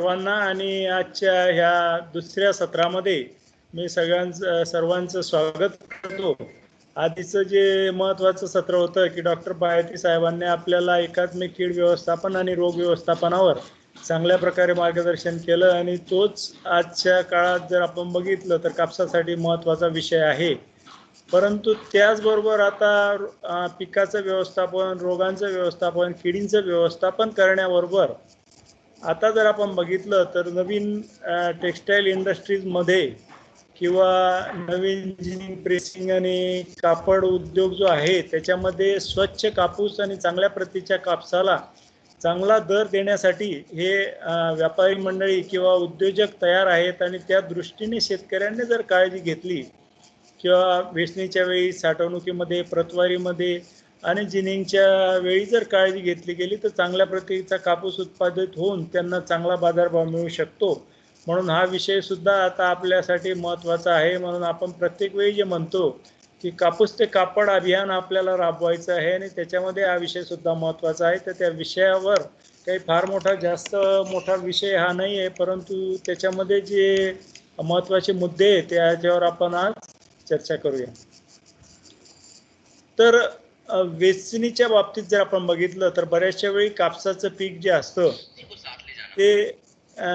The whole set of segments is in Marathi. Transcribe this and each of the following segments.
सर्वांना आणि आजच्या ह्या दुसऱ्या सत्रामध्ये मी सर्वांचं स्वागत करतो। आधीचं जे महत्त्वाचं सत्र होतं की डॉक्टर बायती साहेबांनी आपल्याला एकात्मिक कीड व्यवस्थापन आणि रोग व्यवस्थापनावर चांगल्या प्रकारे मार्गदर्शन केलं आणि तोच आजच्या काळात जर आपण बघितलं तर कापसासाठी महत्त्वाचा विषय आहे। परंतु त्याचबरोबर आता पिकाचं व्यवस्थापन, रोगांचं व्यवस्थापन, किडींचं व्यवस्थापन करण्याबरोबर आता जर आपण बघितलं तर नवीन टेक्सटाईल इंडस्ट्रीजमध्ये किंवा नवीन जिनिंग, प्रेसिंग आणि कापड उद्योग जो आहे त्याच्यामध्ये स्वच्छ कापूस आणि चांगल्या प्रतीच्या कापसाला चांगला दर देण्यासाठी हे व्यापारी मंडळी किंवा उद्योजक तयार आहेत आणि त्या दृष्टीने शेतकऱ्यांनी जर काळजी घेतली किंवा वेचणीच्या वेळी, साठवणुकीमध्ये, प्रतवारीमध्ये आणि जिनिंगच्या वेळी जर काळजी घेतली गेली तर चांगल्या प्रतीचा कापूस उत्पादित होऊन त्यांना चांगला बाजारभाव मिळू शकतो। म्हणून हा विषय सुद्धा आता आपल्यासाठी महत्त्वाचा आहे। म्हणून आपण प्रत्येक वेळी जे म्हणतो की कापूस ते कापड अभियान आपल्याला राबवायचं आहे आणि त्याच्यामध्ये हा विषय सुद्धा महत्त्वाचा आहे। तर त्या विषयावर काही फार मोठा विषय हा नाही आहे, परंतु त्याच्यामध्ये जे महत्त्वाचे मुद्दे आहेत त्याच्यावर आपण आज चर्चा करूया। तर वेचणीच्या बाबतीत जर आपण बघितलं तर बऱ्याचशा वेळी कापसाचं पीक जे असतं ते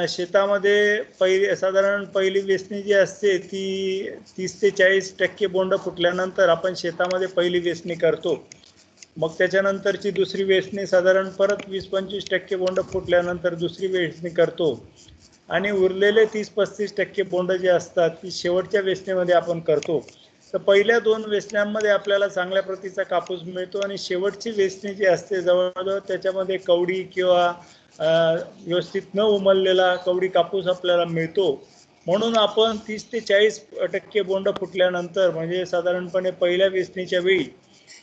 शेतामध्ये साधारण पहिली वेचणी जी असते ती 30 ते 40% बोंड फुटल्यानंतर आपण शेतामध्ये पहिली वेचणी करतो। मग त्याच्यानंतरची दुसरी वेचणी साधारण परत 20-25% बोंड फुटल्यानंतर दुसरी वेचणी करतो आणि उरलेले 30-35% बोंड जे असतात ती शेवटच्या वेचणीमध्ये आपण करतो। तर पहिल्या 2 वेचण्यांमध्ये आपल्याला चांगल्या प्रतीचा कापूस मिळतो आणि शेवटची वेचणी जी असते जवळजवळ त्याच्यामध्ये कवडी किंवा व्यवस्थित न उमललेला कवडी कापूस आपल्याला मिळतो। म्हणून आपण 30 ते 40% बोंड फुटल्यानंतर म्हणजे साधारणपणे पहिल्या वेचणीच्या वेळी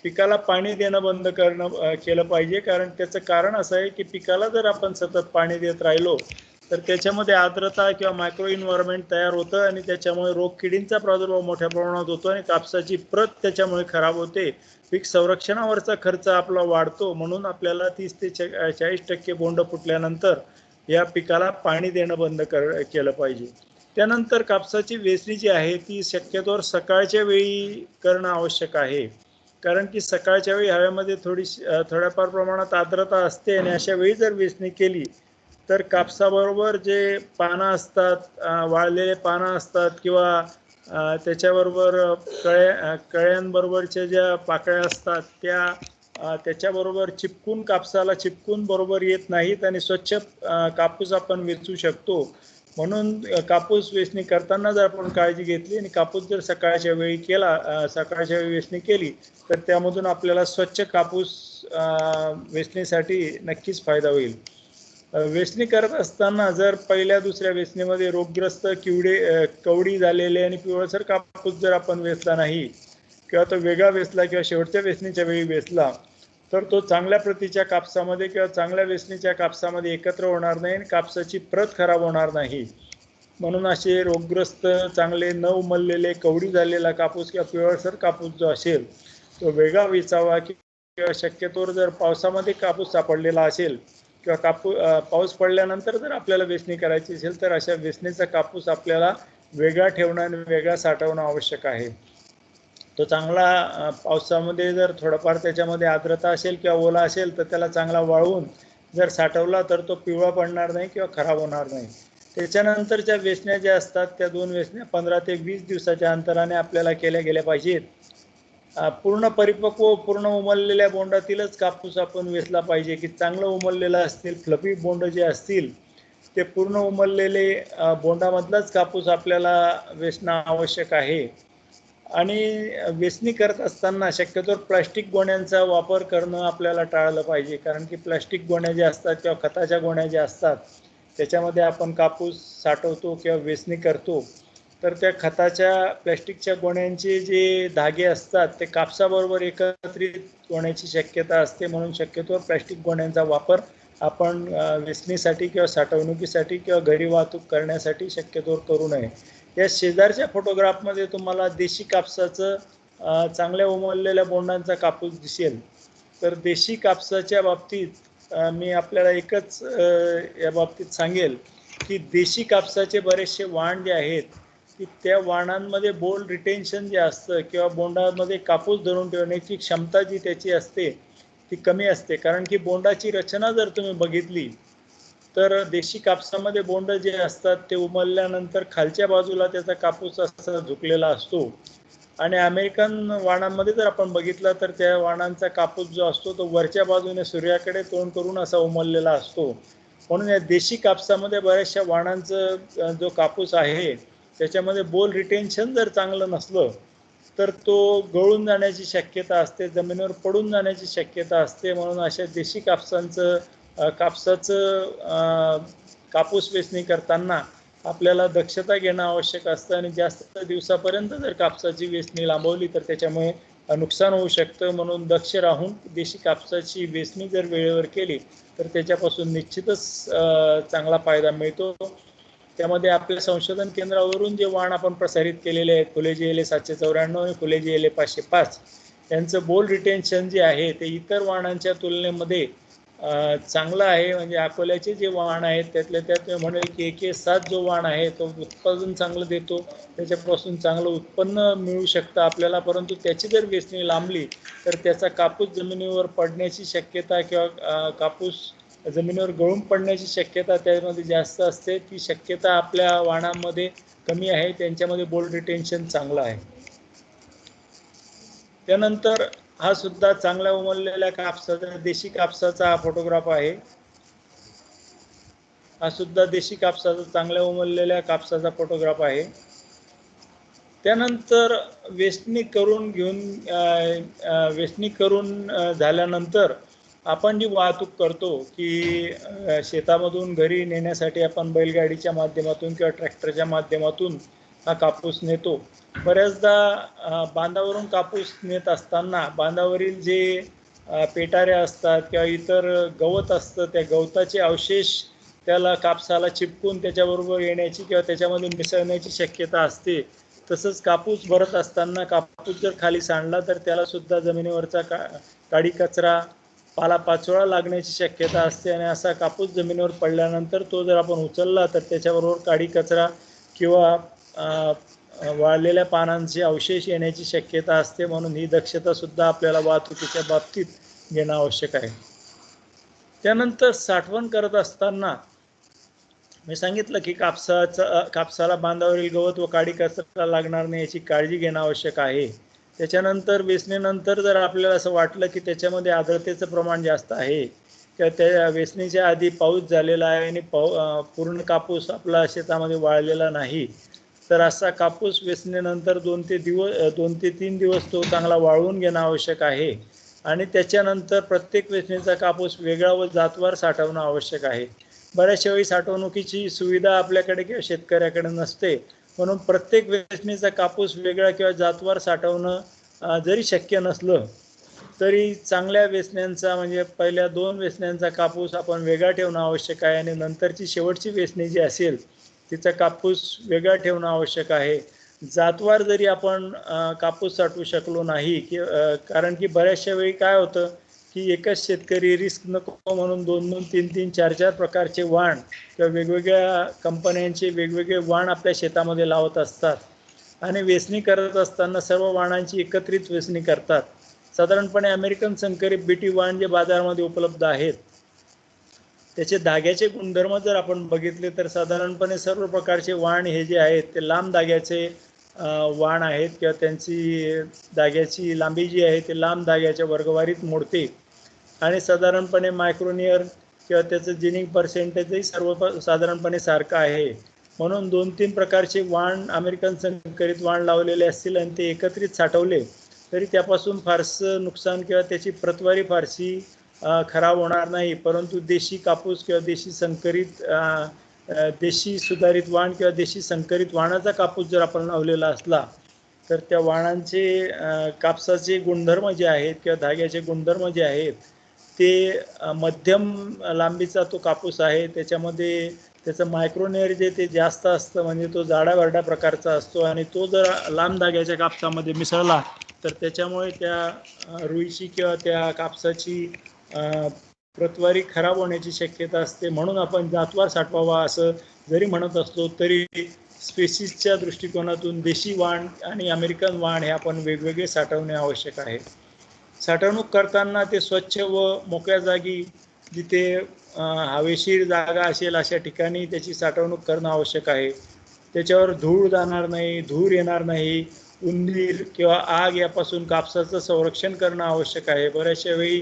पिकाला पाणी देणं बंद केलं पाहिजे। कारण त्याचं कारण असं आहे की पिकाला जर आपण सतत पाणी देत राहिलो तर त्याच्यामध्ये आर्द्रता किंवा मायक्रो एन्व्हायरमेंट तयार होतं आणि त्याच्यामुळे रोग किडींचा प्रादुर्भाव मोठ्या प्रमाणात होतो आणि कापसाची प्रत त्याच्यामुळे खराब होते। पीक संरक्षणावरचा खर्च आपला वाढतो। म्हणून आपल्याला 30 ते 40% बोंड फुटल्यानंतर या पिकाला पाणी देणं बंद केलं पाहिजे। त्यानंतर कापसाची वेचणी जी आहे ती शक्यतोवर सकाळच्या वेळी करणं आवश्यक आहे। कारण की सकाळच्या वेळी हवेमध्ये थोड्याफार प्रमाणात आर्द्रता असते आणि अशा वेळी जर वेचणी केली तर कापसाबरोबर जे पानं असतात, वाळलेले पानं असतात किंवा त्याच्याबरोबर कळ्यांबरोबरच्या ज्या पाकळ्या असतात त्याच्याबरोबर कापसाला चिपकून बरोबर येत नाहीत आणि स्वच्छ कापूस आपण वेचू शकतो। म्हणून कापूस वेचणी करताना जर आपण काळजी घेतली आणि कापूस जर सकाळच्या वेळी वेचणी केली तर त्यामधून आपल्याला स्वच्छ कापूस वेचणीसाठी नक्कीच फायदा होईल। वेचणी करत असताना जर पहिल्या दुसऱ्या वेचणीमध्ये रोगग्रस्त कवडी झालेले आणि पिवळसर कापूस जर आपण वेचला नाही किंवा तो वेगळा वेचला किंवा शेवटच्या वेचणीच्या वेळी वेचला तर तो चांगल्या प्रतीच्या कापसामध्ये किंवा चांगल्या वेचणीच्या कापसामध्ये एकत्र होणार नाही आणि कापसाची प्रत खराब होणार नाही। म्हणून असे रोगग्रस्त, चांगले न उमललेले, कवडी झालेला कापूस किंवा पिवळसर कापूस जो असेल तो वेगळा वेचावा किंवा शक्यतोवर जर पावसामध्ये कापूस सापडलेला असेल किंवा पाऊस पडल्यानंतर जर आपल्याला वेचणी करायची असेल तर अशा वेचणीचा कापूस आपल्याला वेगळा ठेवणं आणि वेगळा साठवणं आवश्यक आहे। तो चांगला पावसामध्ये जर थोडंफार त्याच्यामध्ये आर्द्रता असेल किंवा ओला असेल तर त्याला चांगला वाळवून जर साठवला तर तो पिवळा पडणार नाही किंवा खराब होणार नाही। त्याच्यानंतरच्या वेचण्या ज्या असतात त्या 2 वेचण्या 15 ते 20 दिवसाच्या अंतराने आपल्याला केल्या गेल्या पाहिजेत। पूर्ण परिपक्व, पूर्ण उमललेल्या बोंडातीलच कापूस आपण वेचला पाहिजे की चांगलं उमललेलं असतील, फ्लफी बोंड जे असतील ते पूर्ण उमललेले बोंडामधलाच कापूस आपल्याला वेचणं आवश्यक आहे। आणि वेचणी करत असताना शक्यतोवर प्लास्टिक गोण्यांचा वापर करणं आपल्याला टाळलं पाहिजे। कारण की प्लास्टिक गोण्या ज्या असतात किंवा खताच्या गोण्या ज्या असतात त्याच्यामध्ये आपण कापूस साठवतो किंवा वेचणी करतो तर त्या प्लास्टिकच्या गोण्यांचे जे धागे असतात ते कापसाबरोबर एकत्रित होण्याची शक्यता असते। म्हणून शक्यतोवर प्लास्टिक गोण्यांचा वापर आपण वेचणीसाठी किंवा साठवणुकीसाठी किंवा घरी वाहतूक करण्यासाठी शक्यतोवर करू नये। या शेजारच्या फोटोग्राफमध्ये तुम्हाला देशी कापसाचं चांगल्या उमललेल्या बोंडांचा कापूस दिसेल। तर देशी कापसाच्या बाबतीत मी आपल्याला एकच या बाबतीत सांगेल की देशी कापसाचे बरेचसे वाण जे आहेत की त्या वाणांमध्ये बोल रिटेन्शन जे असतं किंवा बोंडामध्ये कापूस धरून ठेवण्याची क्षमता जी त्याची असते ती कमी असते. कारण की बोंडाची रचना जर तुम्ही बघितली तर देशी कापसामध्ये बोंड जे असतात ते उमलल्यानंतर खालच्या बाजूला त्याचा कापूस असा झुकलेला असतो आणि अमेरिकन वाणांमध्ये जर आपण बघितलं तर त्या वाणांचा कापूस जो असतो तो वरच्या बाजूने सूर्याकडे तोंड करून असा उमललेला असतो. म्हणून या देशी कापसामध्ये बऱ्याचशा वाणांचं जो कापूस आहे त्याच्यामध्ये बोल रिटेन्शन जर चांगलं नसलं तर तो गळून जाण्याची शक्यता असते, जमिनीवर पडून जाण्याची शक्यता असते. म्हणून अशा देशी कापसाचं कापूस वेचणी करताना आपल्याला दक्षता घेणं आवश्यक असतं आणि जास्त दिवसापर्यंत जर कापसाची वेचणी लांबवली तर त्याच्यामुळे नुकसान होऊ शकतं. म्हणून दक्ष राहून देशी कापसाची वेचणी जर वेळेवर केली तर त्याच्यापासून निश्चितच चांगला फायदा मिळतो. त्यामध्ये आपल्या संशोधन केंद्रावरून जे वाण आपण प्रसारित केलेले आहेत फुले GLA 794 आणि फुले GLA 505 यांचं बोल रिटेन्शन जे आहे ते इतर वाणांच्या तुलनेमध्ये चांगलं आहे. म्हणजे अकोल्याचे जे वाण आहेत त्यातल्या त्यात मी म्हणेल की AK7 जो वाण आहे तो उत्पादन चांगलं देतो, त्याच्यापासून चांगलं उत्पन्न मिळू शकतं आपल्याला. परंतु त्याची जर वेचणी लांबली तर त्याचा कापूस जमिनीवर पडण्याची शक्यता किंवा कापूस जमिनीवर गळून पडण्याची शक्यता त्यामध्ये जास्त असते. ती शक्यता आपल्या वाणांमध्ये कमी आहे, त्यांच्यामध्ये बोल रिटेन्शन चांगलं आहे. त्यानंतर हा सुद्धा चांगला उमललेल्या कापसाचा देशी कापसाचा हा फोटोग्राफ आहे. हा सुद्धा देशी कापसाचा चांगल्या उमललेल्या कापसाचा फोटोग्राफ आहे. त्यानंतर वेचणी करून झाल्यानंतर आपण जी वाहतूक करतो की शेतामधून घरी नेण्यासाठी आपण बैलगाडीच्या माध्यमातून किंवा ट्रॅक्टरच्या माध्यमातून हा कापूस नेतो. बऱ्याचदा बांधावरून कापूस नेत असताना बांधावरील जे पेटाऱ्या असतात किंवा इतर गवत असतं त्या गवताचे अवशेष त्याला कापसाला चिपकून त्याच्याबरोबर येण्याची किंवा त्याच्यामध्ये मिसळण्याची शक्यता असते. तसंच कापूस भरत असताना कापूस जर खाली सांडला तर त्याला सुद्धा जमिनीवरचा काडी कचरा पालापाचोळा लागण्याची शक्यता असते आणि असा कापूस जमिनीवर पडल्यानंतर तो जर आपण उचलला तर त्याच्याबरोबर काडी कचरा किंवा वाळलेल्या पानांचे अवशेष येण्याची शक्यता असते. म्हणून ही दक्षता सुद्धा आपल्याला वाहतुकीच्या बाबतीत घेणं आवश्यक आहे. त्यानंतर साठवण करत असताना मी सांगितलं की कापसाला बांधावरील गवत व काडी कचरा लागणार नाही याची काळजी घेणं आवश्यक आहे. त्याच्यानंतर वेचणीनंतर जर आपल्याला असं वाटलं की त्याच्यामध्ये आर्द्रतेचं प्रमाण जास्त आहे किंवा त्या वेचणीच्या आधी पाऊस झालेला आहे आणि पूर्ण कापूस आपला शेतामध्ये वाळलेला नाही तर असा कापूस वेचणीनंतर 2 ते 3 दिवस तो चांगला वाळवून घेणं आवश्यक आहे आणि त्याच्यानंतर प्रत्येक वेचणीचा कापूस वेगळा व जातवार साठवणं आवश्यक आहे. बऱ्याचशा वेळी साठवणुकीची सुविधा आपल्याकडे किंवा शेतकऱ्याकडे नसते. म्हणून प्रत्येक वेचणीचा कापूस वेगळा किंवा जातवार साठवणं जरी शक्य नसलं तरी चांगल्या वेचण्यांचा म्हणजे पहिल्या 2 वेचण्यांचा कापूस आपण वेगळा ठेवणं आवश्यक आहे आणि नंतरची शेवटची वेचणी जी असेल तिचा कापूस वेगळा ठेवणं आवश्यक आहे. जातवार जरी आपण कापूस साठवू शकलो नाही कारण की बऱ्याचशा वेळी काय होतं की एकच शेतकरी रिस्क नको म्हणून 2-2, 3-3, 4-4 प्रकारचे वाण किंवा वेगवेगळ्या कंपन्यांचे वेगवेगळे वाण आपल्या शेतामध्ये लावत असतात आणि वेचणी करत असताना सर्व वाणांची एकत्रित वेचणी करतात. साधारणपणे अमेरिकन संकरित बीटी वाण जे बाजारामध्ये उपलब्ध आहेत त्याचे धाग्याचे गुणधर्म जर आपण बघितले तर साधारणपणे सर्व प्रकारचे वाण हे जे आहेत ते लांब धाग्याचे वाण आहेत किंवा त्यांची धाग्याची लांबी जी आहे ते लांब धाग्याच्या वर्गवारीत मोडते आणि साधारणपणे मायक्रोनियर किंवा त्याचं जिनिंग पर्सेंटेजही सर्व साधारणपणे सारखं आहे. म्हणून 2-3 प्रकारचे वाण अमेरिकन संकरित वाण लावलेले असतील आणि ते एकत्रित साठवले तरी त्यापासून फारसं नुकसान किंवा त्याची प्रतवारी फारशी खराब होणार नाही. परंतु देशी कापूस किंवा देशी सुधारित वाण किंवा देशी संकरित वाणाचा कापूस जर आपण लावलेला असला तर त्या वाणांचे कापसाचे गुणधर्म जे आहेत किंवा धाग्याचे गुणधर्म जे आहेत ते मध्यम लांबीचा तो कापूस आहे. त्याच्यामध्ये त्याचं मायक्रोनियर जे ते जास्त असतं म्हणजे तो जाडाभरडा प्रकारचा असतो आणि तो जर लांब धाग्याच्या कापसामध्ये मिसळला तर त्याच्यामुळे त्या रुईची किंवा त्या कापसाची प्रतवारी खराब होण्याची शक्यता असते. म्हणून आपण जातवार साठवावा असं जरी म्हणत असलो तरी स्पेसिसच्या दृष्टिकोनातून देशी वाण आणि अमेरिकन वाण हे आपण वेगवेगळे साठवणे आवश्यक आहे. साठवणूक करताना ते स्वच्छ व मोकळ्या जागी, जिथे हवेशीर जागा असेल अशा ठिकाणी त्याची साठवणूक करणं आवश्यक आहे. त्याच्यावर धूळ जाणार नाही, धूर येणार नाही, उंदीर किंवा आग यापासून कापसाचं संरक्षण करणं आवश्यक आहे. बऱ्याचशा वेळी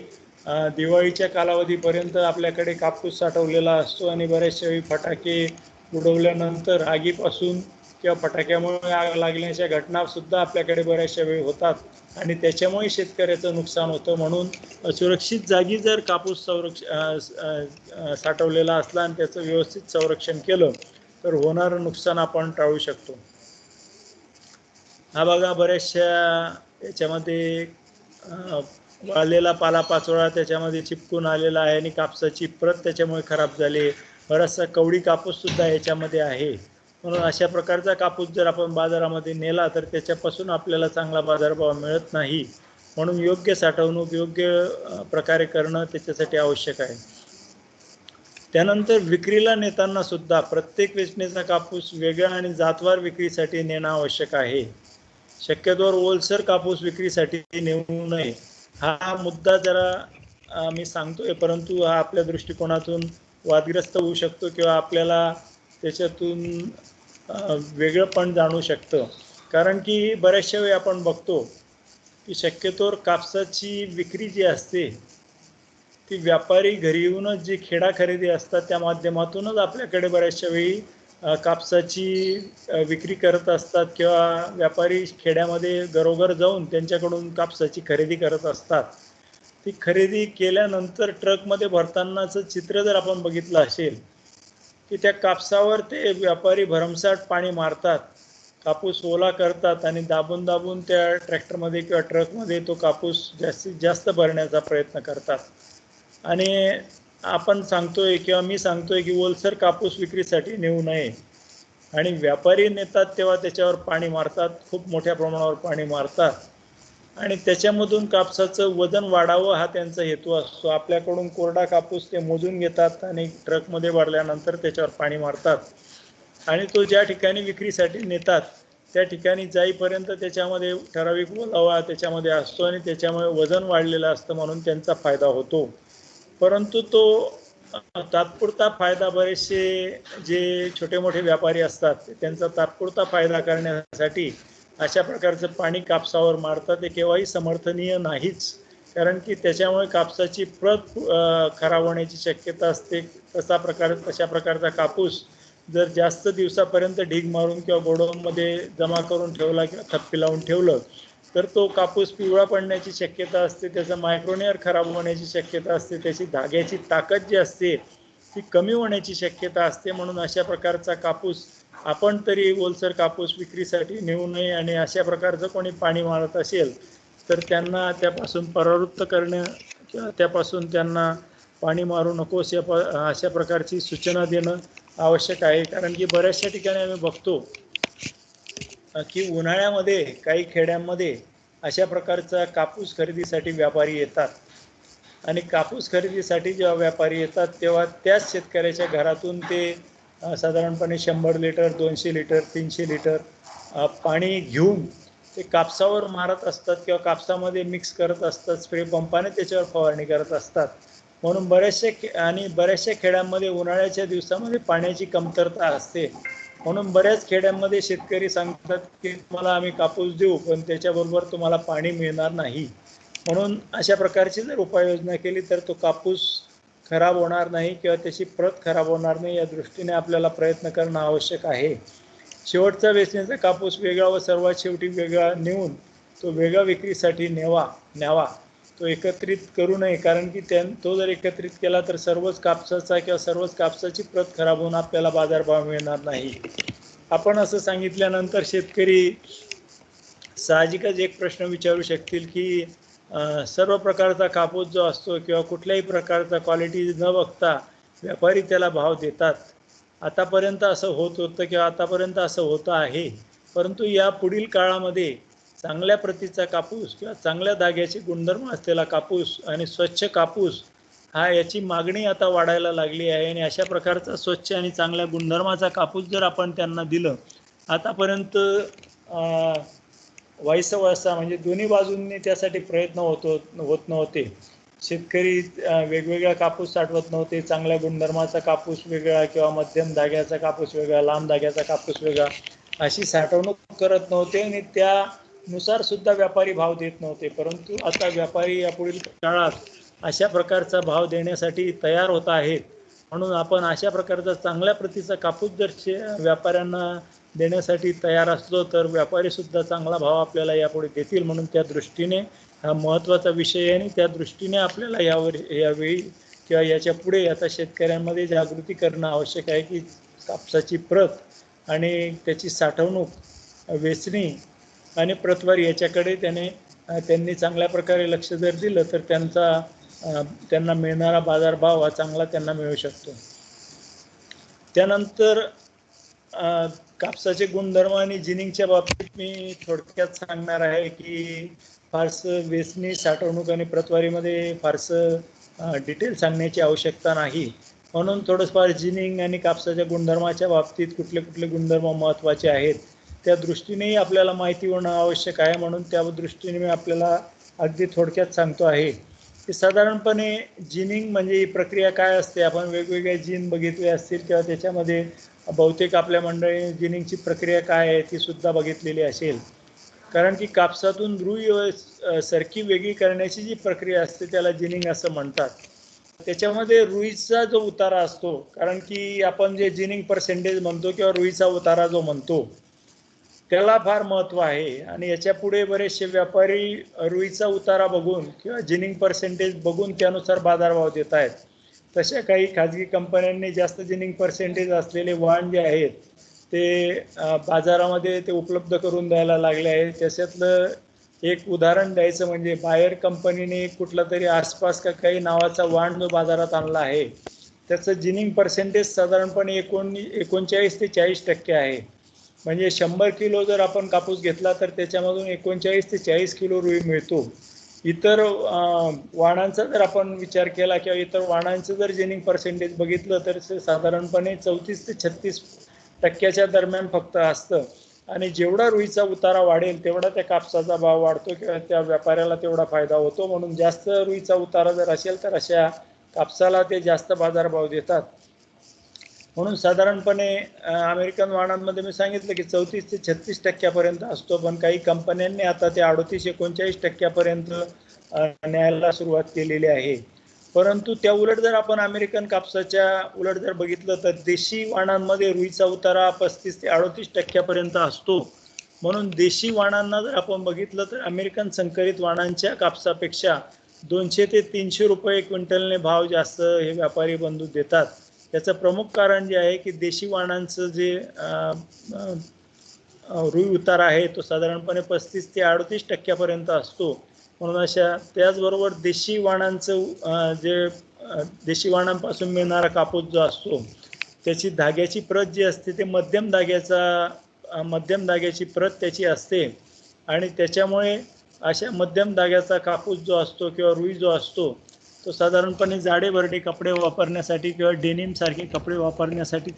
दिवाळीच्या कालावधीपर्यंत आपल्याकडे कापूस साठवलेला असतो आणि बऱ्याचशा वेळी फटाके उडवल्यानंतर आगीपासून किंवा फटाक्यामुळे आग लागण्याच्या घटनासुद्धा आपल्याकडे बऱ्याचशा वेळी होतात आणि त्याच्यामुळे शेतकऱ्याचं नुकसान होतं. म्हणून सुरक्षित जागी जर कापूस साठवलेला असला आणि त्याचं व्यवस्थित संरक्षण केलं तर होणारं नुकसान आपण टाळू शकतो. हा बघा, बऱ्याचशा याच्यामध्ये वाळलेला पालापाचोळा त्याच्यामध्ये चिपकून आलेला आहे आणि कापसाची प्रत त्याच्यामुळे खराब झाली. बराचसा कवडी कापूससुद्धा याच्यामध्ये आहे. म्हणून अशा प्रकारचा कापूस जर आपण बाजारामध्ये नेला तर त्याच्यापासून आपल्याला चांगला बाजारभाव मिळत नाही. म्हणून योग्य साठवणूक योग्य प्रकारे करणं त्याच्यासाठी आवश्यक आहे. त्यानंतर विक्रीला नेताना सुद्धा प्रत्येक वेचणीचा कापूस वेगळा आणि जातवार विक्रीसाठी नेणं आवश्यक आहे. शक्यतोवर ओलसर कापूस विक्रीसाठी नेऊ नये. हा मुद्दा जरा मी सांगतोय, परंतु हा आपल्या दृष्टिकोनातून वादग्रस्त होऊ शकतो किंवा आपल्याला त्याच्यातून वेगळं पण जाणू शकतं. कारण की बऱ्याचशा वेळी आपण बघतो की शक्यतोवर कापसाची विक्री जी असते ती व्यापारी घरी येऊनच जी खेडा खरेदी असतात त्या माध्यमातूनच आपल्याकडे बऱ्याचशा वेळी कापसाची विक्री करत असतात किंवा व्यापारी खेड्यामध्ये घरोघर जाऊन त्यांच्याकडून कापसाची खरेदी करत असतात. ती खरेदी केल्यानंतर ट्रकमध्ये भरतानाचं चित्र जर आपण बघितलं असेल की त्या कापसावर ते व्यापारी भरमसाठ पाणी मारतात, कापूस ओला करतात आणि दाबून दाबून त्या ट्रॅक्टरमध्ये किंवा ट्रकमध्ये तो कापूस जास्तीत जास्त भरण्याचा प्रयत्न करतात. आणि आपण सांगतोय किंवा मी सांगतोय की ओलसर कापूस विक्रीसाठी नेऊ नये. आणि व्यापारी नेतात तेव्हा त्याच्यावर पाणी मारतात, खूप मोठ्या प्रमाणावर पाणी मारतात आणि त्याच्यामधून कापसाचं वजन वाढावं हा त्यांचा हेतू असतो. आपल्याकडून कोरडा कापूस ते मोजून घेतात आणि ट्रकमध्ये भरल्यानंतर त्याच्यावर पाणी मारतात आणि तो ज्या ठिकाणी विक्रीसाठी नेतात त्या ठिकाणी जाईपर्यंत त्याच्यामध्ये ठराविक ओलावा त्याच्यामध्ये असतो आणि त्याच्यामुळे वजन वाढलेलं असतं, म्हणून त्यांचा फायदा होतो. परंतु तो तात्पुरता फायदा, बरेचसे जे छोटे मोठे व्यापारी असतात त्यांचा तात्पुरता फायदा करण्यासाठी अशा प्रकारचं पाणी कापसावर मारतात. ते केव्हाही समर्थनीय नाहीच, कारण की त्याच्यामुळे कापसाची प्रत खराब होण्याची शक्यता असते. तशा प्रकारचा कापूस जर जास्त दिवसापर्यंत ढीग मारून किंवा गोडाऊनमध्ये जमा करून ठेवला किंवा थप्पी लावून ठेवलं तर तो कापूस पिवळा पडण्याची शक्यता असते, त्याचा मायक्रोनियर खराब होण्याची शक्यता असते, त्याची धाग्याची ताकद जी असते ती कमी होण्याची शक्यता असते. म्हणून अशा प्रकारचा कापूस आपण तरी ओलसर कापूस विक्रीसाठी नेऊ नये आणि अशा प्रकारचं कोणी पाणी मारत असेल तर त्यांना त्यापासून परावृत्त करणं किंवा त्यापासून त्यांना पाणी मारू नकोस अशा प्रकारची सूचना देणं आवश्यक आहे. कारण की बऱ्याचशा ठिकाणी आम्ही बघतो की उन्हाळ्यामध्ये काही खेड्यांमध्ये अशा प्रकारचा कापूस खरेदीसाठी व्यापारी येतात आणि कापूस खरेदीसाठी जेव्हा व्यापारी येतात तेव्हा त्याच शेतकऱ्याच्या घरातून ते साधारणपणे 100 लिटर 200 लिटर 300 लिटर पाणी घेऊन ते कापसावर मारत असतात किंवा कापसामध्ये मिक्स करत असतात, स्प्रे पंपाने त्याच्यावर फवारणी करत असतात. म्हणून बऱ्याचशा खेड्यांमध्ये उन्हाळ्याच्या दिवसामध्ये पाण्याची कमतरता असते. म्हणून बऱ्याच खेड्यांमध्ये शेतकरी सांगतात की तुम्हाला आम्ही कापूस देऊ पण त्याच्याबरोबर तुम्हाला पाणी मिळणार नाही. म्हणून अशा प्रकारची जर उपाययोजना केली तर तो कापूस खराब होणार नाही किंवा त्याची प्रत खराब होणार नाही, या दृष्टीने आपल्याला प्रयत्न करणं आवश्यक आहे. शेवटचा वेचणीचा कापूस वेगळा व सर्वात शेवटी वेगळा नेऊन तो वेगळा विक्रीसाठी न्यावा. तो एकत्रित करू नये, कारण की तो जर एकत्रित केला तर सर्वच कापसाची प्रत खराब होऊन आपल्याला बाजारभाव मिळणार नाही. आपण असं सांगितल्यानंतर शेतकरी साहजिकच एक प्रश्न विचारू शकतील की सर्व प्रकारचा कापूस जो असतो किंवा कुठल्याही प्रकारचा क्वालिटी न बघता व्यापारी त्याला भाव देतात. आतापर्यंत असं होत होतं किंवा आतापर्यंत असं होतं आहे, परंतु या पुढील काळामध्ये चांगल्या प्रतीचा कापूस किंवा चांगल्या धाग्याचे गुणधर्म असलेला कापूस आणि स्वच्छ कापूस याची मागणी आता वाढायला लागली आहे आणि अशा प्रकारचा स्वच्छ आणि चांगल्या गुणधर्माचा कापूस जर आपण त्यांना दिलं, आतापर्यंत वाईस वर्सा म्हणजे दोन्ही बाजूंनी त्यासाठी प्रयत्न होत नव्हते. शेतकरी वेगवेगळा कापूस साठवत नव्हते. चांगल्या गुणधर्माचा कापूस वेगळा किंवा मध्यम धाग्याचा कापूस वेगळा, लांब धाग्याचा कापूस वेगळा अशी साठवणूक करत नव्हते आणि त्यानुसार सुद्धा व्यापारी भाव देत नव्हते. परंतु आता व्यापारी यापुढील काळात अशा प्रकारचा भाव देण्यासाठी तयार होत आहेत. म्हणून आपण अशा प्रकारचा चांगल्या प्रतीचा कापूस जर व्यापाऱ्यांना देण्यासाठी तयार असलो तर व्यापारी सुद्धा चांगला भाव आपल्याला यापुढे देतील. म्हणून त्या दृष्टीने हा महत्त्वाचा विषय आहे आणि त्या दृष्टीने आपल्याला यावेळी किंवा याच्या पुढे आता शेतकऱ्यांमध्ये जागृती करणं आवश्यक आहे की कापसाची प्रत आणि त्याची साठवणूक, वेचणी आणि प्रतवारी याच्याकडे त्यांनी चांगल्या प्रकारे लक्ष जर दिलं तर त्यांना मिळणारा बाजारभाव हा चांगला त्यांना मिळू शकतो. त्यानंतर कापसाचे गुणधर्म आणि जिनिंगच्या बाबतीत मी थोडक्यात सांगणार आहे की फारसं वेचणी, साठवणूक आणि प्रतवारीमध्ये फारसं डिटेल सांगण्याची आवश्यकता नाही. म्हणून थोडंफार जिनिंग आणि कापसाच्या गुणधर्माच्या बाबतीत कुठले गुणधर्म महत्त्वाचे आहेत त्या दृष्टीनेही आपल्याला माहिती होणं आवश्यक आहे. म्हणून त्या दृष्टीने मी आपल्याला अगदी थोडक्यात सांगतो आहे की साधारणपणे जिनिंग म्हणजे ही प्रक्रिया काय असते. आपण वेगवेगळे जीन बघितले असतील किंवा त्याच्यामध्ये बहुतेक आपल्या मंडळी जिनिंगची प्रक्रिया काय आहे ती सुद्धा बघितलेली असेल. कारण की कापसातून रुई सरकी वेगळी करण्याची जी प्रक्रिया असते त्याला जिनिंग असं म्हणतात. त्याच्यामध्ये रुईचा जो उतारा असतो, कारण की आपण जे जिनिंग पर्सेंटेज म्हणतो किंवा रुईचा उतारा जो म्हणतो त्याला फार महत्त्व आहे आणि याच्या पुढे बरेचसे व्यापारी रुईचा उतारा बघून किंवा जिनिंग पर्सेंटेज बघून त्यानुसार बाजारभाव देत आहेत. तशा काही खाजगी कंपन्यांनी जास्त जिनिंग पर्सेंटेज असलेले वाण जे आहेत ते बाजारामध्ये ते उपलब्ध करून द्यायला लागले आहे. त्याच्यातलं एक उदाहरण द्यायचं म्हणजे बायर कंपनीने कुठला तरी आसपास का काही नावाचा वाण जो बाजारात आणला आहे त्याचं जिनिंग पर्सेंटेज साधारणपणे 39 ते 40% आहे. म्हणजे 100 किलो जर आपण कापूस घेतला तर त्याच्यामधून 39 ते 40 किलो रुई मिळतो. इतर वाणांचा जर आपण विचार केला किंवा इतर वाणांचं जर जिनिंग पर्सेंटेज बघितलं तर साधारणपणे 34 ते 36% दरम्यान फक्त असतं आणि जेवढा रुईचा उतारा वाढेल तेवढा त्या कापसाचा भाव वाढतो किंवा त्या व्यापाऱ्याला तेवढा फायदा होतो. म्हणून जास्त रुईचा उतारा जर असेल तर अशा कापसाला ते जास्त बाजारभाव देतात. म्हणून साधारणपणे अमेरिकन वाणांमध्ये मी सांगितलं की 34 ते 36% असतो, पण काही कंपन्यांनी आता ते 38-39% न्यायला सुरुवात केलेली आहे. परंतु त्या उलट जर आपण अमेरिकन कापसाच्या उलट जर बघितलं तर देशी वाणांमध्ये रुईचा उतारा 35 ते 38% असतो. म्हणून देशी वाणांना जर आपण बघितलं तर अमेरिकन संकरित वाणांच्या कापसापेक्षा 200 ते 300 रुपये क्विंटलने भाव जास्त हे व्यापारी बंधू देतात. त्याचं प्रमुख कारण जे आहे की देशी वाणांचं जे रुई उतारा आहे तो साधारणपणे 35 ते 38% असतो. म्हणून त्याचबरोबर देशी वाणांचं देशी वाणांपासून मिळणारा कापूस जो असतो त्याची धाग्याची प्रत जी असते ते मध्यम धाग्याची प्रत त्याची असते आणि त्याच्यामुळे अशा मध्यम धाग्याचा कापूस जो असतो किंवा रुई जो असतो तो साधारणपणे जाडे भरडे कपडे वापरण्यासाठी किंवा डेनिम सारखे कपडे वापरण्यासाठी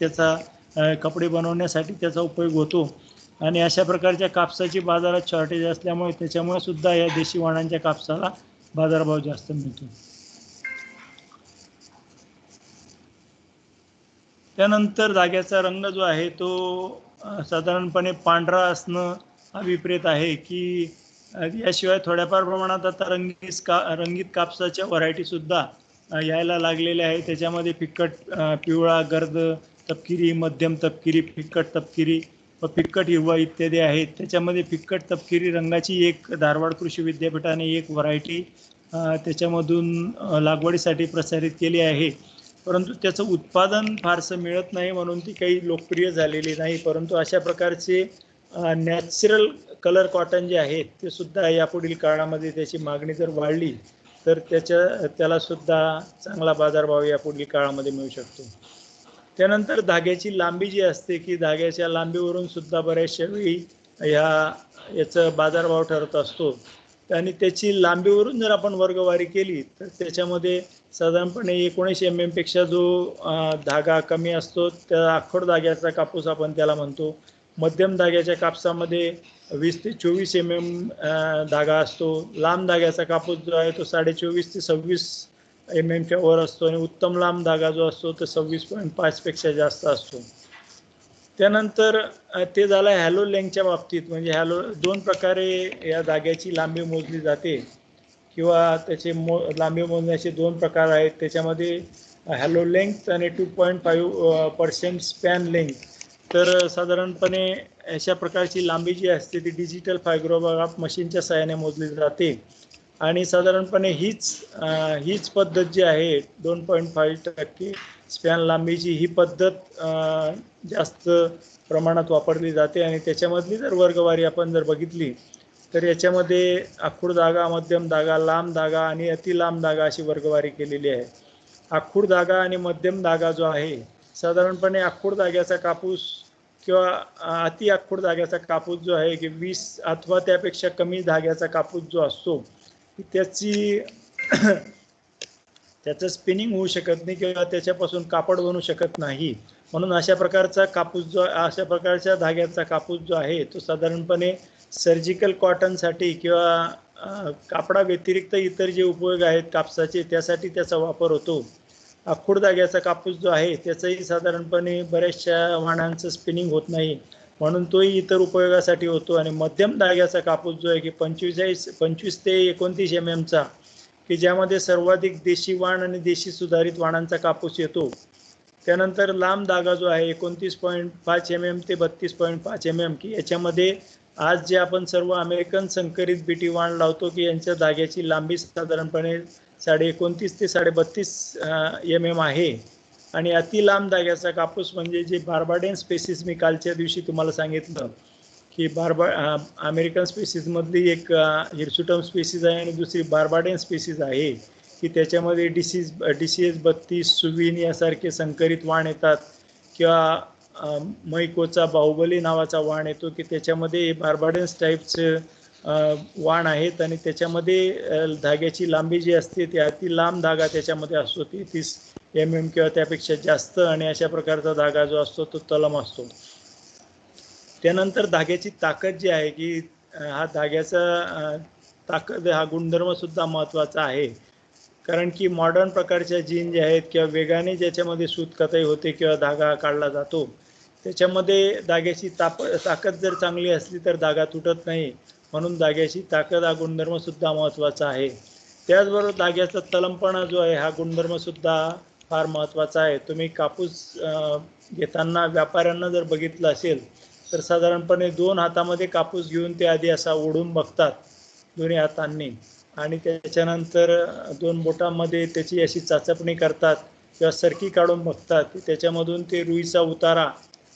कपडे बनवण्यासाठी त्याचा उपयोग होतो. आणि अशा प्रकारच्या कापसाची बाजारात शॉर्टेज असल्यामुळे त्याच्यामुळे सुद्धा या देशी वाणांच्या कापसाला बाजारभाव जास्त मिळतो. त्यानंतर धाग्याचा रंग जो आहे तो साधारणपणे पांढरा असणं अभिप्रेत आहे की याशिवाय थोड्याफार प्रमाणात आता रंगीत कापसाच्या व्हरायटी सुद्धा यायला लागलेल्या आहे. त्याच्यामध्ये फिक्कट पिवळा, गर्द तपकिरी, मध्यम तपकिरी, फिक्कट तपकिरी व फिक्कट हिरवा इत्यादी आहेत. त्याच्यामध्ये फिक्कट तपकिरी रंगाची एक धारवाड कृषी विद्यापीठाने एक व्हरायटी त्याच्यामधून लागवडीसाठी प्रसारित केली आहे. परंतु त्याचं उत्पादन फारसं मिळत नाही म्हणून ती काही लोकप्रिय झालेली नाही. परंतु अशा प्रकारचे नॅचरल कलर कॉटन जे आहेत ते सुद्धा यापुढील काळामध्ये त्याची मागणी जर वाढली तर त्याला सुद्धा चांगला बाजारभाव यापुढील काळामध्ये मिळू शकतो. त्यानंतर धाग्याची लांबी जी असते की धाग्याच्या लांबीवरून सुद्धा बऱ्याचशा वेळी याचा बाजारभाव ठरत असतो. आणि त्याची लांबीवरून जर आपण वर्गवारी केली तर त्याच्यामध्ये साधारणपणे 19 mm पेक्षा जो धागा कमी असतो त्या आखूड धाग्याचा कापूस आपण त्याला म्हणतो. मध्यम धाग्याच्या कापसामध्ये 20 ते 24 mm धागा असतो. लांब धाग्याचा कापूस जो आहे तो 24.5 ते 26 mm च्या वर असतो आणि उत्तम लांब धागा जो असतो तो 26.5 पेक्षा जास्त असतो. त्यानंतर ते झालं हॅलो लेंथच्या बाबतीत. म्हणजे हॅलो 2 प्रकारे या धाग्याची लांबी मोजली जाते किंवा त्याचे लांबी मोजण्याचे 2 प्रकार आहेत. त्याच्यामध्ये हॅलो लेंथ आणि 2.5% स्पॅन लेंथ. तर साधारणपणे अशा प्रकारची लांबी जी असते ती डिजिटल फायब्रोग्राफ मशीनच्या सहाय्याने मोजली जाते आणि साधारणपणे हीच पद्धत जी आहे 2.5% स्पॅन लांबीची ही पद्धत जास्त प्रमाणात वापरली जाते आणि त्याच्यामधली जर वर्गवारी आपण जर बघितली तर याच्यामध्ये आखूड धागा, मध्यम धागा, लांब धागा आणि अतिलांब धागा अशी वर्गवारी केलेली आहे. आखूड धागा आणि मध्यम धागा जो आहे साधारणपणे आखूड धाग्याचा कापूस किंवा अति आखूड धाग्याचा कापूस जो आहे की 20 अथवा त्यापेक्षा कमी धाग्याचा कापूस जो असतो त्याचं स्पिनिंग होऊ शकत नाही किंवा त्याच्यापासून कापड बनू शकत नाही. म्हणून अशा प्रकारचा कापूस जो अशा प्रकारच्या धाग्याचा कापूस जो आहे तो साधारणपणे सर्जिकल कॉटनसाठी किंवा कापडा व्यतिरिक्त इतर जे उपयोग आहेत कापसाचे त्यासाठी त्याचा वापर होतो. आखूड धाग्याचा कापूस जो आहे त्याचंही साधारणपणे बऱ्याचशा वाणांचं स्पिनिंग होत नाही म्हणून तोही इतर उपयोगासाठी होतो. आणि मध्यम धाग्याचा कापूस जो आहे की 25 ते 29 mm चा की ज्यामध्ये सर्वाधिक देशी वाण आणि देशी सुधारित वाणांचा कापूस येतो. त्यानंतर लांब धागा जो आहे 29.5 mm ते 32.5 mm की याच्यामध्ये आज जे आपण सर्व अमेरिकन संकरित बीटी वाण लावतो की यांच्या धाग्याची लांबी साधारणपणे 29.5 ते 32 mm आहे. आणि अति लांब धाग्याचा कापूस म्हणजे जे बार्बाडेन स्पेसिस मी कालच्या दिवशी तुम्हाला सांगितलं की अमेरिकन स्पेसिसमधली एक हिरसुटम स्पेसिस आहे आणि दुसरी बार्बाडेन स्पेसिस आहे की त्याच्यामध्ये DCS 32 सुविन यासारखे संकरित वाण येतात किंवा मैकोचा बाहुबली नावाचा वाण येतो की त्याच्यामध्ये बार्बाडेन्स टाईपचं वाण आहेत आणि त्याच्यामध्ये धाग्याची लांबी जी असते ती अति लांब धागा त्याच्यामध्ये असतो 30 mm किंवा त्यापेक्षा जास्त आणि अशा प्रकारचा धागा जो असतो तो तलम असतो. त्यानंतर धाग्याची ताकद जी आहे की हा धाग्याचा ताकद हा गुणधर्म सुद्धा महत्त्वाचा आहे. कारण की मॉडर्न प्रकारच्या जीन जे आहेत किंवा वेगाने ज्याच्यामध्ये सूत कताई होते किंवा धागा काढला जातो त्याच्यामध्ये धाग्याची ताकद जर चांगली असली तर धागा तुटत नाही. म्हणून धाग्याची ताकद हा गुणधर्म सुद्धा महत्त्वाचा आहे. त्याचबरोबर धाग्याचा तलमपणा जो आहे हा गुणधर्म सुद्धा फार महत्त्वाचा आहे. तुम्ही कापूस घेताना व्यापाऱ्यांना जर बघितलं असेल तर साधारणपणे 2 हातामध्ये कापूस घेऊन ते आधी असा ओढून बघतात दोन्ही हातांनी आणि त्याच्यानंतर 2 बोटांमध्ये त्याची अशी चाचपणी करतात किंवा सरकी काढून बघतात की त्याच्यामधून ते रुईचा उतारा,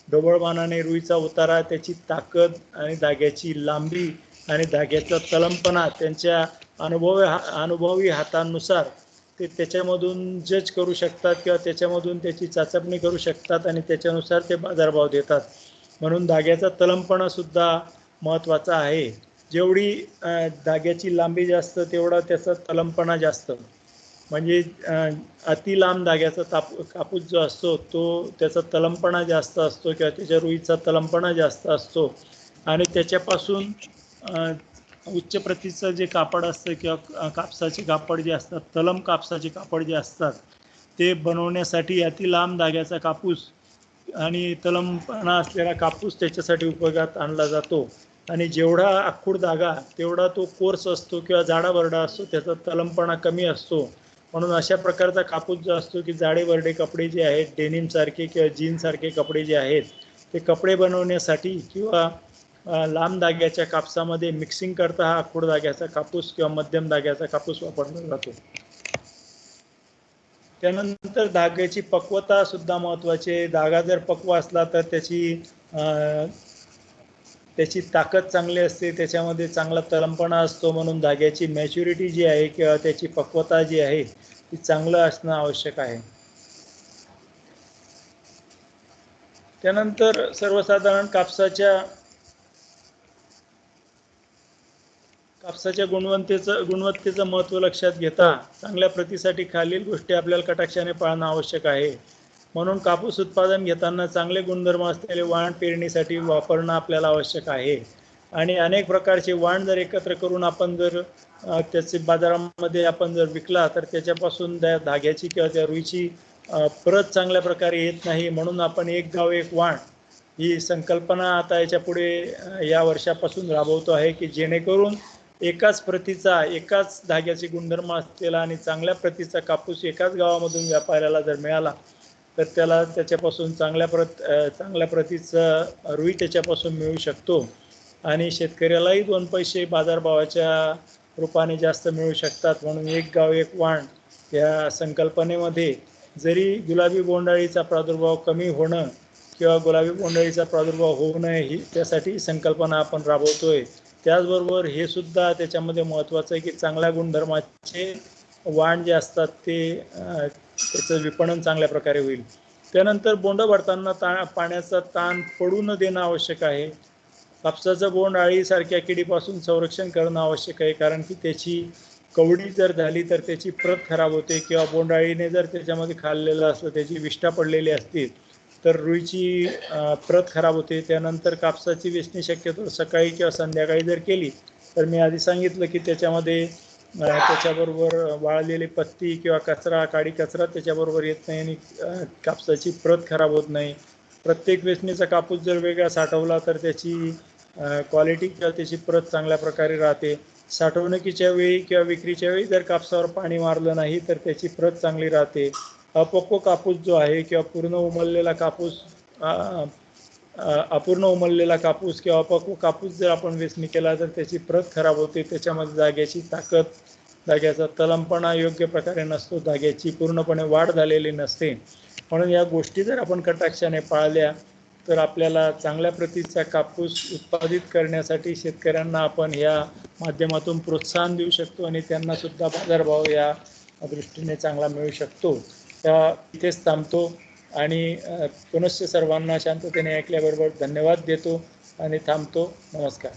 ढोबळमानाने रुईचा उतारा, त्याची ताकद आणि धाग्याची लांबी आणि धाग्याचा तलमपणा त्यांच्या अनुभवी हातांनुसार ते त्याच्यामधून जज करू शकतात किंवा त्याच्यामधून त्याची चाचपणी करू शकतात आणि त्याच्यानुसार ते बाजारभाव देतात. म्हणून धाग्याचा तलमपणा सुद्धा महत्त्वाचा आहे. जेवढी धाग्याची लांबी जास्त तेवढा त्याचा तलमपणा जास्त. म्हणजे अति लांब धाग्याचा कापूस जो असतो तो त्याचा तलमपणा जास्त असतो किंवा त्याच्या रुईचा तलमपणा जास्त असतो आणि त्याच्यापासून उच्च प्रतीचं जे कापड असतं किंवा कापसाचे कापड जे असतात तलम कापसाचे कापड जे असतात ते बनवण्यासाठी अति लांब धाग्याचा कापूस आणि तलमपणा असलेला कापूस त्याच्यासाठी उपयोगात आणला जातो. आणि जेवढा आखूड धागा तेवढा तो कोर्स असतो किंवा जाडाबरडा असतो, त्याचा तलमपणा कमी असतो. म्हणून अशा प्रकारचा कापूस जो असतो की जाडेबरडे कपडे जे आहेत डेनिम सारखे किंवा जीन सारखे कपडे जे आहेत ते कपडे बनवण्यासाठी किंवा लांब धाग्याच्या कापसामध्ये मिक्सिंग करता हा आखूड धाग्याचा कापूस किंवा मध्यम धाग्याचा कापूस वापरला जातो. त्यानंतर धाग्याची पक्वता सुद्धा महत्त्वाची आहे. धागा जर पक्व असला तर त्याची ताकद चांगली असते, त्याच्यामध्ये चांगला तलमपणा असतो. म्हणून धाग्याची मॅच्युरिटी जी आहे किंवा त्याची पक्वता जी आहे ती चांगलं असणं आवश्यक आहे. त्यानंतर सर्वसाधारण कापसाच्या गुणवत्तेचं महत्त्व लक्षात घेता चांगल्या प्रतीसाठी खालील गोष्टी आपल्याला कटाक्षाने पाळणं आवश्यक आहे. म्हणून कापूस उत्पादन घेताना चांगले गुणधर्म असलेले वाण पेरणीसाठी वापरणं आपल्याला आवश्यक आहे. आणि अनेक प्रकारचे वाण जर एकत्र करून आपण जर त्याचे बाजारामध्ये आपण जर विकला तर त्याच्यापासून त्या धाग्याची किंवा त्या रुईची प्रत चांगल्या प्रकारे येत नाही. म्हणून आपण एक गाव एक वाण ही संकल्पना आता याच्या पुढे या वर्षापासून राबवतो आहे की जेणेकरून एकाच प्रतीचा एकाच धाग्याचे गुणधर्म असलेला आणि चांगल्या प्रतीचा कापूस एकाच गावामधून व्यापाऱ्याला जर मिळाला तर त्याला त्याच्यापासून चांगल्या प्रतीचा रुई त्याच्यापासून मिळू शकतो आणि शेतकऱ्यालाही 2 पैसे बाजारभावाच्या रूपाने जास्त मिळू शकतात. म्हणून एक गाव एक वाण या संकल्पनेमध्ये जरी गुलाबी बोंडअळीचा प्रादुर्भाव कमी होणं किंवा गुलाबी बोंडअळीचा प्रादुर्भाव होऊ नये ही त्यासाठी संकल्पना आपण राबवतोय. त्याचबरोबर हे सुद्धा त्याच्यामध्ये महत्त्वाचं आहे की चांगल्या गुणधर्माचे वाण जे असतात ते त्याचं विपणन चांगल्या प्रकारे होईल. त्यानंतर बोंड भरताना पाण्याचा ताण पडू न देणं आवश्यक आहे. कापसाचं बोंड अळीसारख्या किडीपासून संरक्षण करणं आवश्यक आहे, कारण की त्याची कवडी जर झाली तर त्याची प्रत खराब होते किंवा बोंडअळीने जर त्याच्यामध्ये खाल्लेलं असलं त्याची विष्ठा पडलेली असते तर रुईची प्रत खराब होते. त्यानंतर कापसाची वेचणी शक्यतो सकाळी किंवा संध्याकाळी जर केली तर मी आधी सांगितलं की त्याच्यामध्ये त्याच्याबरोबर वाळलेली पत्ती किंवा कचरा काडी कचरा त्याच्याबरोबर येत नाही आणि कापसाची प्रत खराब होत नाही. प्रत्येक वेचणीचा कापूस जर वेगळा साठवला तर त्याची क्वालिटी किंवा त्याची प्रत चांगल्या प्रकारे राहते. साठवणुकीच्या वेळी किंवा विक्रीच्या वेळी जर कापसावर पाणी मारलं नाही तर त्याची प्रत चांगली राहते. अपक्व कापूस जो आहे किंवा अपूर्ण उमललेला कापूस किंवा अपक्व कापूस जर आपण वेचणी केला तर त्याची प्रत खराब होते. त्याच्यामध्ये जाग्याची ताकद, जाग्याचा तलमपणा योग्य प्रकारे नसतो, जाग्याची पूर्णपणे वाढ झालेली नसते. म्हणून या गोष्टी जर आपण कटाक्षाने पाळल्या तर आपल्याला चांगल्या प्रतीचा कापूस उत्पादित करण्यासाठी शेतकऱ्यांना आपण या माध्यमातून प्रोत्साहन देऊ शकतो आणि त्यांना सुद्धा बाजारभाव या दृष्टीने चांगला मिळू शकतो. इथेच थांबतो आणि पुनश्च सर्वांना शांततेने ऐकल्याबरोबर धन्यवाद देतो आणि थांबतो. नमस्कार.